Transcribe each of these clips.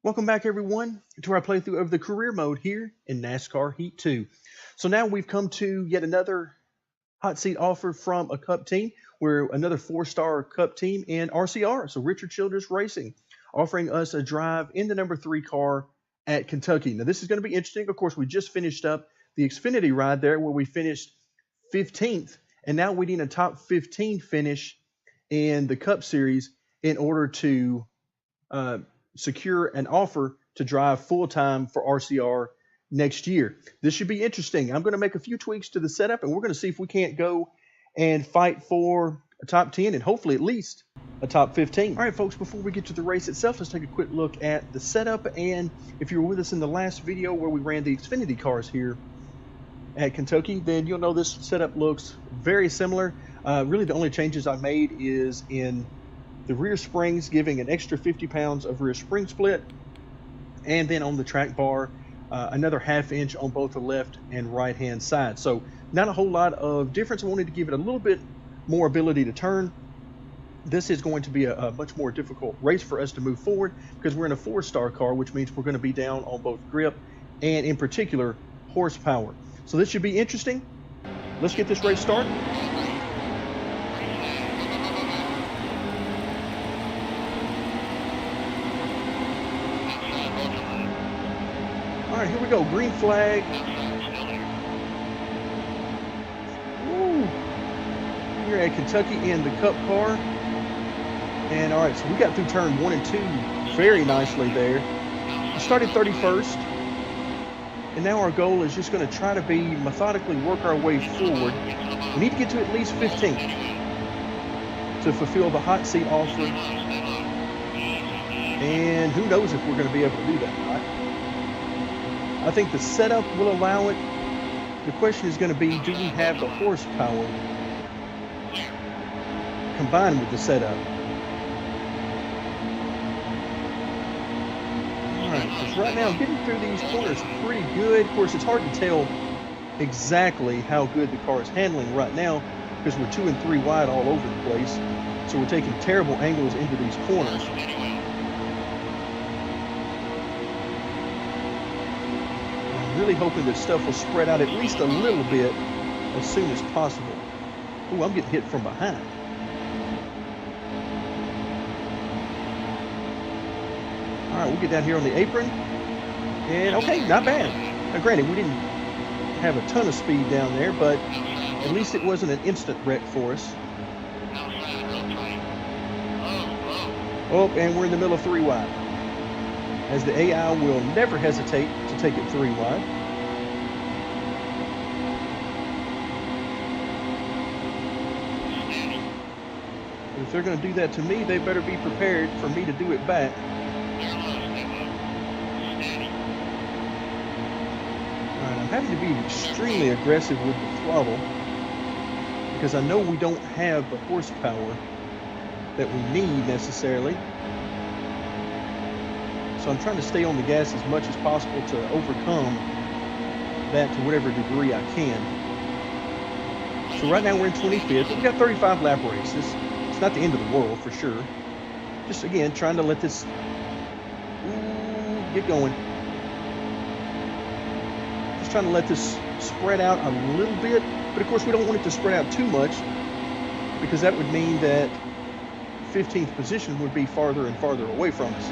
Welcome back, everyone, to our playthrough of the career mode here in NASCAR Heat 2. So now we've come to yet another hot seat offer from a Cup team. We're another four-star Cup team in RCR, so Richard Childress Racing, offering us a drive in the number 3 car at Kentucky. Now, this is going to be interesting. Of course, we just finished up the Xfinity ride there where we finished 15th, and now we need a top 15 finish in the Cup Series in order to secure an offer to drive full-time for RCR next year. This should be interesting. I'm going to make a few tweaks to the setup, and we're going to see if we can't go and fight for a top 10 and hopefully at least a top 15. All right, folks, before we get to the race itself, let's take a quick look at the setup. And if you were with us in the last video where we ran the Xfinity cars here at Kentucky, then you'll know this setup looks very similar. Really, the only changes I made is in the rear springs, giving an extra 50 pounds of rear spring split, and then on the track bar, another ½ inch on both the left and right hand side. So not a whole lot of difference. I wanted to give it a little bit more ability to turn. This is going to be a much more difficult race for us to move forward because we're in a 4-star car, which means we're going to be down on both grip and, in particular, horsepower. So this should be interesting. Let's get this race started. All right, here we go. Green flag. Woo. Here at Kentucky in the Cup car. And all right, so we got through turn 1 and 2 very nicely there. We started 31st. And now our goal is just going to try to methodically work our way forward. We need to get to at least 15th to fulfill the hot seat offer. And who knows if we're going to be able to do that, right? I think the setup will allow it. The question is going to be, do we have the horsepower combined with the setup? All right, because right now getting through these corners is pretty good. Of course, it's hard to tell exactly how good the car is handling right now because we're 2 and 3 wide all over the place. So we're taking terrible angles into these corners. Really hoping that stuff will spread out at least a little bit as soon as possible. Ooh, I'm getting hit from behind. All right, we'll get down here on the apron. And okay, not bad. Now granted, we didn't have a ton of speed down there, but at least it wasn't an instant wreck for us. Oh, and we're in the middle of 3 wide. As the AI will never hesitate to take it 3 wide. But if they're going to do that to me, they better be prepared for me to do it back. All right, I'm having to be extremely aggressive with the throttle because I know we don't have the horsepower that we need necessarily. So I'm trying to stay on the gas as much as possible to overcome that to whatever degree I can. So right now we're in 25th. We've got 35 lap races. It's not the end of the world for sure. Just again, trying to let this get going. Just trying to let this spread out a little bit. But of course we don't want it to spread out too much because that would mean that 15th position would be farther and farther away from us.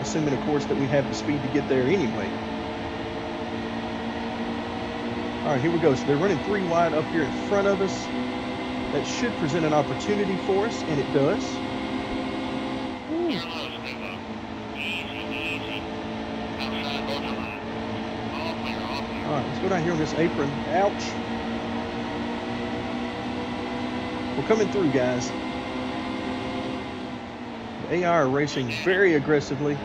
Assuming, of course, that we have the speed to get there anyway. All right, here we go. So they're running 3 wide up here in front of us. That should present an opportunity for us, and it does. Ooh. All right, let's go down here on this apron. Ouch. We're coming through, guys. AI are racing very aggressively,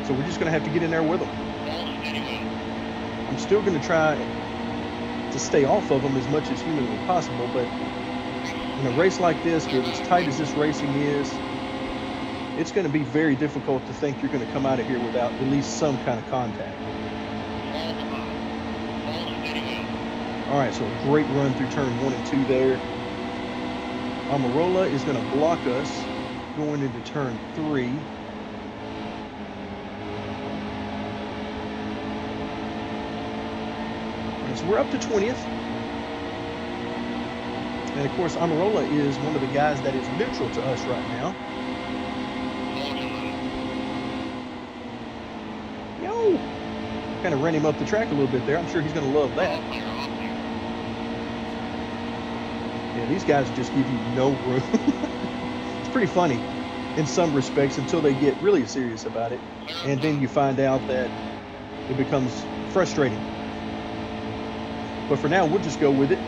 so we're just going to have to get in there with them. I'm still going to try to stay off of them as much as humanly possible, but in a race like this, with as tight as this racing is, it's going to be very difficult to think you're going to come out of here without at least some kind of contact. All right, so a great run through turn 1 and 2 there. Amarola is going to block us. going into turn 3. Right, so we're up to 20th. And of course, Amarola is one of the guys that is neutral to us right now. Yo! Kind of ran him up the track a little bit there. I'm sure he's going to love that. Yeah, these guys just give you no room. It's pretty funny in some respects until they get really serious about it. And then you find out that it becomes frustrating. But for now, we'll just go with it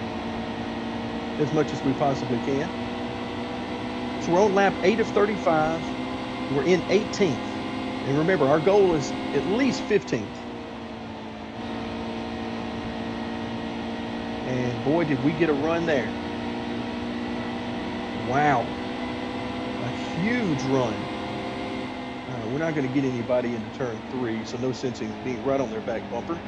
as much as we possibly can. So we're on lap 8 of 35. We're in 18th. And remember, our goal is at least 15th. And boy, did we get a run there. Wow. A huge run. We're not going to get anybody into turn 3, so no sense in being right on their back bumper.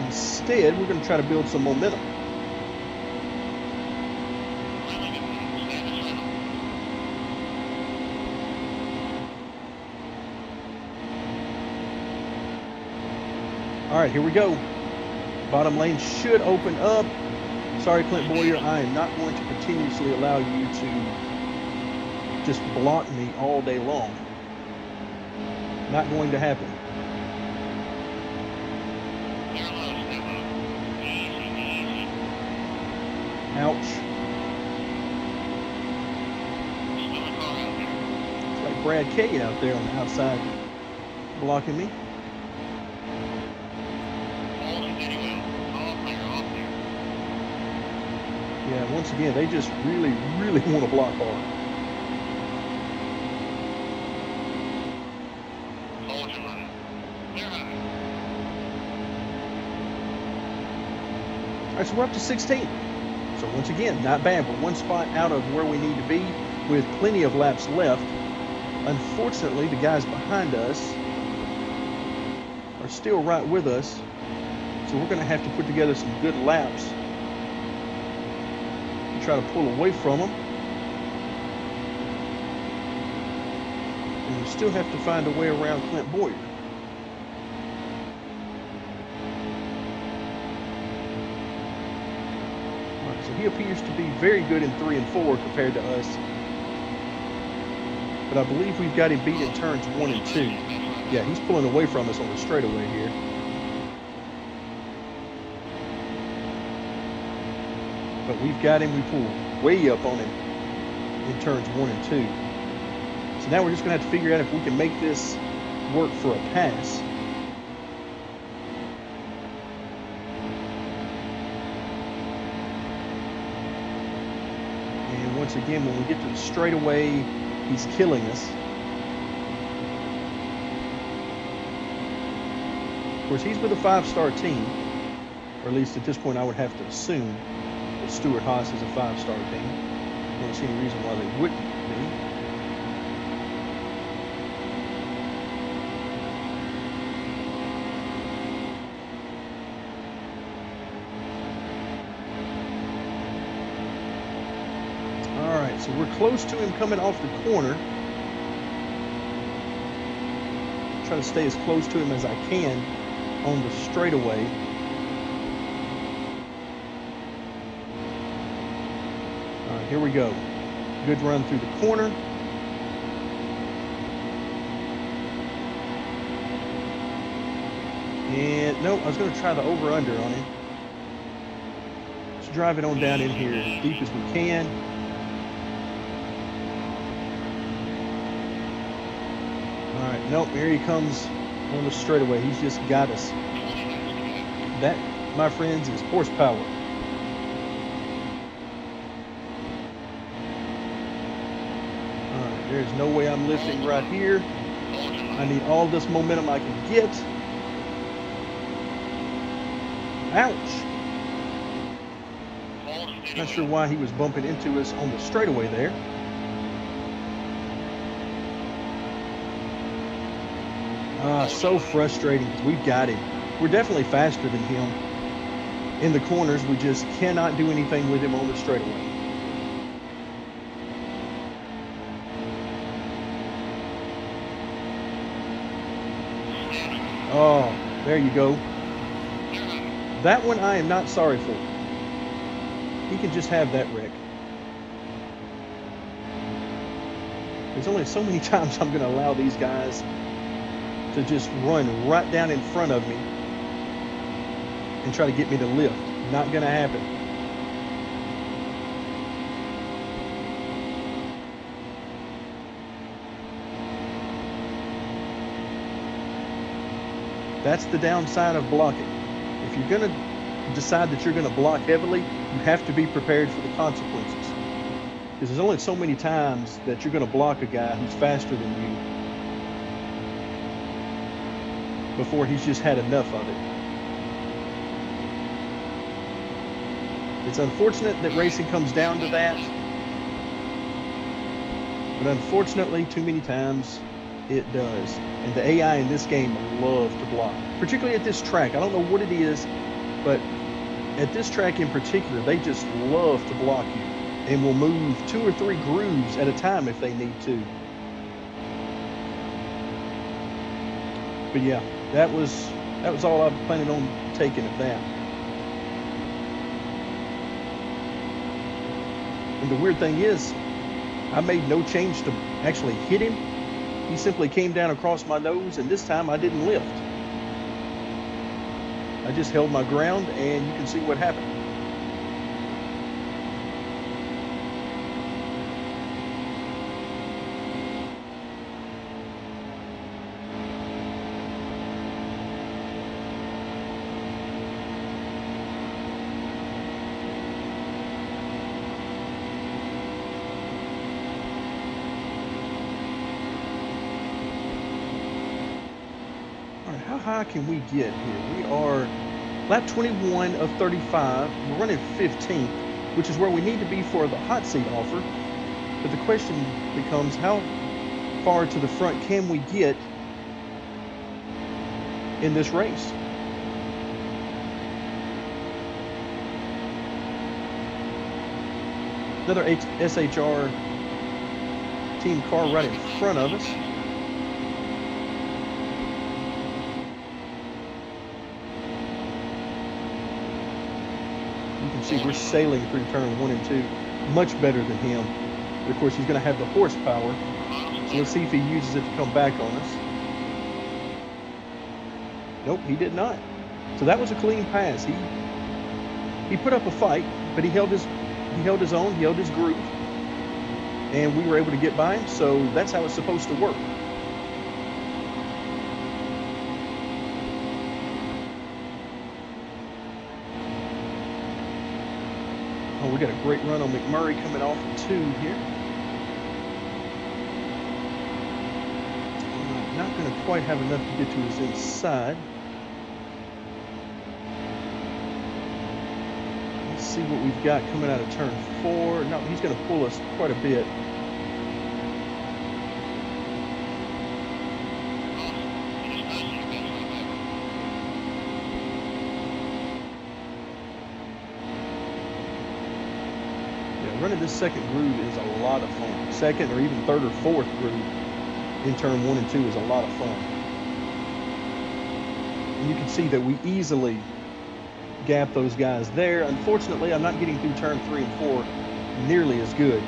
Instead, we're going to try to build some momentum. All right, here we go. Bottom lane should open up. Sorry, Clint Boyer, I am not going to continuously allow you to just block me all day long. Not going to happen. Ouch. It's like Brad K out there on the outside blocking me. Yeah, once again, they just really, really want to block hard. All right, so we're up to 16. So once again, not bad. We're one spot out of where we need to be with plenty of laps left. Unfortunately, the guys behind us are still right with us. So we're going to have to put together some good laps to try to pull away from them. And we still have to find a way around Clint Boyer. So he appears to be very good in 3 and 4 compared to us. But I believe we've got him beat in turns 1 and 2. Yeah, he's pulling away from us on the straightaway here. But we've got him, we pulled way up on him in turns 1 and 2. So now we're just going to have to figure out if we can make this work for a pass. Once again, when we get to the straightaway, he's killing us. Of course, he's with a 5-star team, or at least at this point I would have to assume that Stewart Haas is a 5-star team. I don't see any reason why they wouldn't be. So we're close to him coming off the corner. Try to stay as close to him as I can on the straightaway. All right, here we go. Good run through the corner. And nope, I was going to try the over-under on him. Let's drive it on down in here as deep as we can. All right, nope, here he comes on the straightaway. He's just got us. That, my friends, is horsepower. All right, there's no way I'm lifting right here. I need all this momentum I can get. Ouch. Not sure why he was bumping into us on the straightaway there. So frustrating because we've got him. We're definitely faster than him. in the corners, we just cannot do anything with him on the straightaway. Oh, there you go. That one I am not sorry for. He can just have that wreck. There's only so many times I'm going to allow these guys to just run right down in front of me and try to get me to lift. Not going to happen. That's the downside of blocking. If you're going to decide that you're going to block heavily, you have to be prepared for the consequences. Because there's only so many times that you're going to block a guy who's faster than you before he's just had enough of it. It's unfortunate that racing comes down to that, but unfortunately, too many times it does. And the AI in this game love to block, particularly at this track. I don't know what it is, but at this track in particular, they just love to block you and will move 2 or 3 grooves at a time if they need to. But yeah, that was all I'm planning on taking of that. And the weird thing is, I made no change to actually hit him. He simply came down across my nose, and this time I didn't lift. I just held my ground, and you can see what happened. How high can we get here? We are lap 21 of 35. We're running 15th, which is where we need to be for the hot seat offer. But the question becomes, how far to the front can we get in this race? Another SHR team car right in front of us. See, we're sailing through turn 1 and 2 much better than him. But of course, he's going to have the horsepower. So let's see if he uses it to come back on us. Nope, he did not. So that was a clean pass. He put up a fight, but he held his own, he held his groove, and we were able to get by him. So that's how it's supposed to work. Oh, we got a great run on McMurray coming off of 2 here. Not going to quite have enough to get to his inside. Let's see what we've got coming out of turn 4. No, he's going to pull us quite a bit. Running this second groove is a lot of fun. Second or even third or fourth groove in turn 1 and 2 is a lot of fun. And you can see that we easily gap those guys there. Unfortunately, I'm not getting through turn 3 and 4 nearly as good.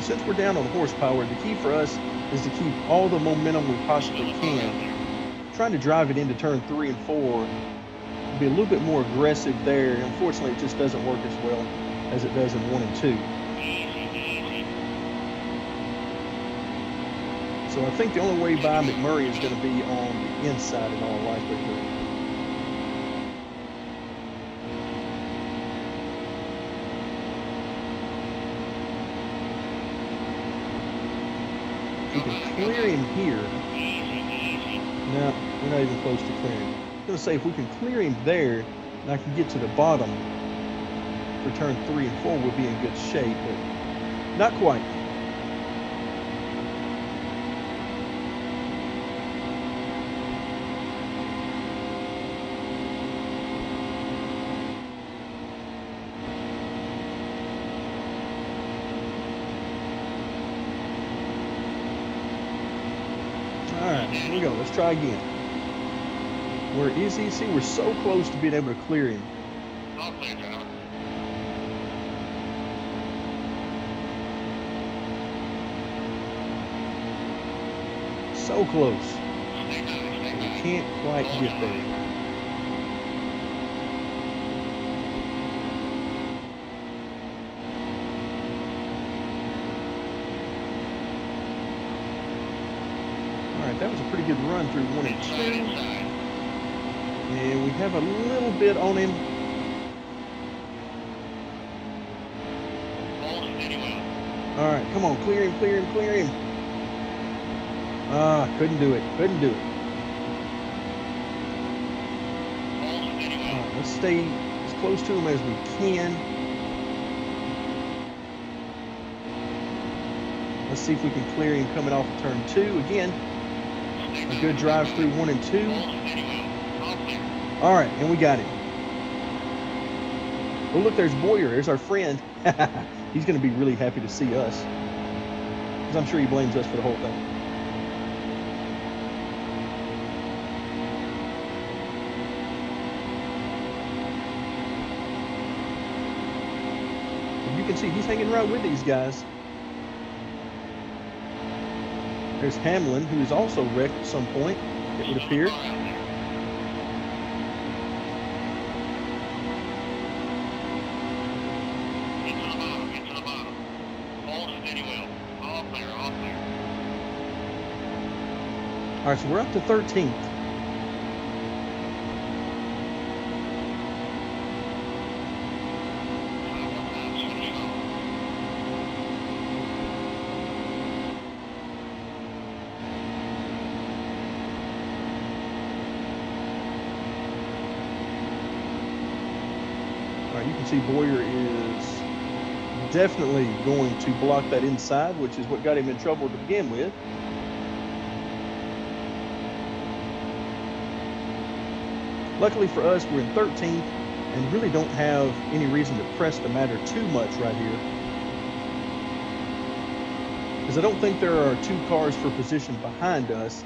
Since we're down on horsepower, the key for us is to keep all the momentum we possibly can. Trying to drive it into turn 3 and 4, be a little bit more aggressive there. Unfortunately, it just doesn't work as well as it does in 1 and 2. So I think the only way by McMurray is going to be on the inside in all likelihood. We can clear him here. No, we're not even close to clearing. I'm going to say if we can clear him there, and I can get to the bottom for turn 3 and 4, we'll be in good shape, but not quite. Alright, here we go. Let's try again. Where is he? See, we're so close to being able to clear him. All clear, driver. So close. Stay high, stay We high. can't quite get there. Alright, that was a pretty good run through 1 and 2. Inside, inside. And we have a little bit on him. Hold steady well. Alright, come on, clear him, clear him, clear him. Ah, couldn't do it, couldn't do it. Hold steady well. Alright, let's stay as close to him as we can. Let's see if we can clear him coming off of turn 2. Again, Stay a high, good stay drive high. through 1 and 2. Hold steady well. All clear. Alright, and we got him. Oh, look, there's Boyer. There's our friend. He's going to be really happy to see us, because I'm sure he blames us for the whole thing. And you can see he's hanging right with these guys. There's Hamlin, who is also wrecked at some point, it would appear. Car out there. Get to the bottom, get to the bottom. Hold steady well. All clear, all clear. All right, so we're up to 13th. Finish off. All right, you can see Boyer is definitely going to block that inside, which is what got him in trouble to begin with. Luckily for us, we're in 13th and really don't have any reason to press the matter too much right here, because I don't think there are 2 cars for position behind us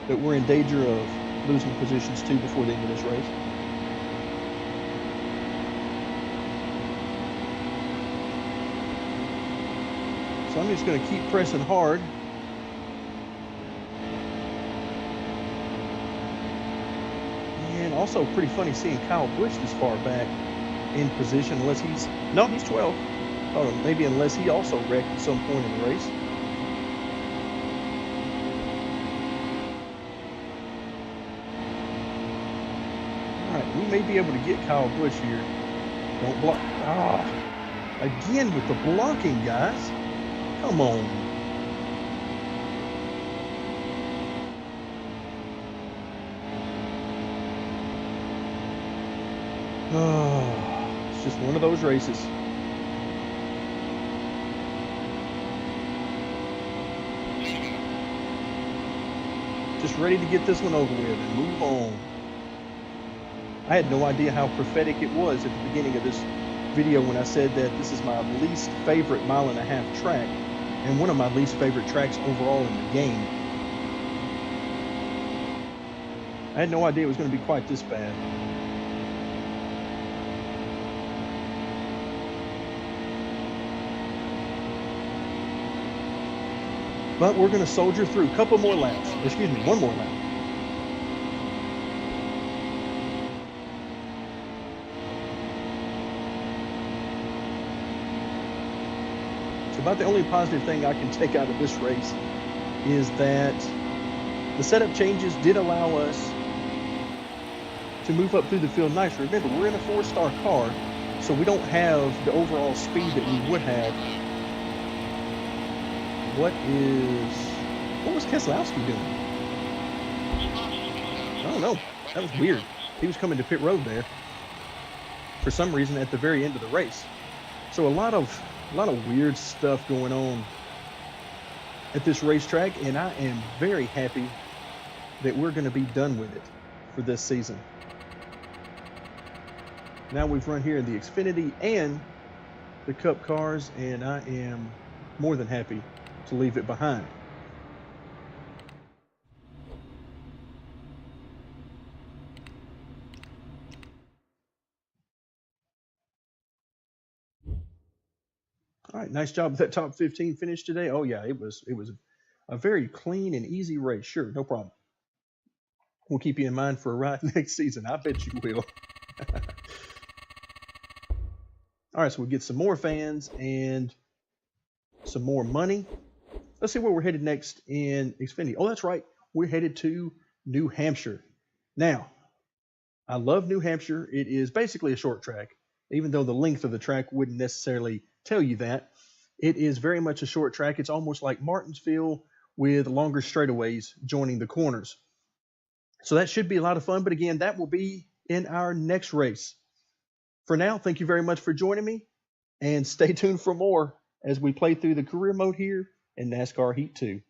that we're in danger of losing positions to before the end of this race. So I'm just going to keep pressing hard. And also pretty funny seeing Kyle Busch this far back in position, unless he's, no, he's 12. Or maybe unless he also wrecked at some point in the race. All right, we may be able to get Kyle Busch here. Don't block. Ah, again with the blocking, guys. Come on. Oh, it's just one of those races. Just ready to get this one over with and move on. I had no idea how prophetic it was at the beginning of this video when I said that this is my least favorite 1.5 mile track and one of my least favorite tracks overall in the game. I had no idea it was going to be quite this bad. But we're going to soldier through a couple more laps. Excuse me, one more lap. So about the only positive thing I can take out of this race is that the setup changes did allow us to move up through the field nicely. Remember, we're in a 4-star car, so we don't have the overall speed that we would have. What was Keselowski doing? don't know. That was weird. He was coming to pit road there for some reason at the very end of the race. So a lot of weird stuff going on at this racetrack, and I am very happy that we're going to be done with it for this season. Now we've run here in the Xfinity and the Cup cars, and I am more than happy to leave it behind. All right, nice job with that top 15 finish today. Oh yeah, it was a very clean and easy race. Sure, no problem. We'll keep you in mind for a ride next season. I bet you will. All right, so we'll get some more fans and some more money. Let's see where we're headed next in Xfinity. Oh, that's right. We're headed to New Hampshire. Now, I love New Hampshire. It is basically a short track, even though the length of the track wouldn't necessarily tell you that. It is very much a short track. It's almost like Martinsville with longer straightaways joining the corners. So that should be a lot of fun. But again, that will be in our next race. For now, thank you very much for joining me, and stay tuned for more as we play through the career mode here in NASCAR Heat 2.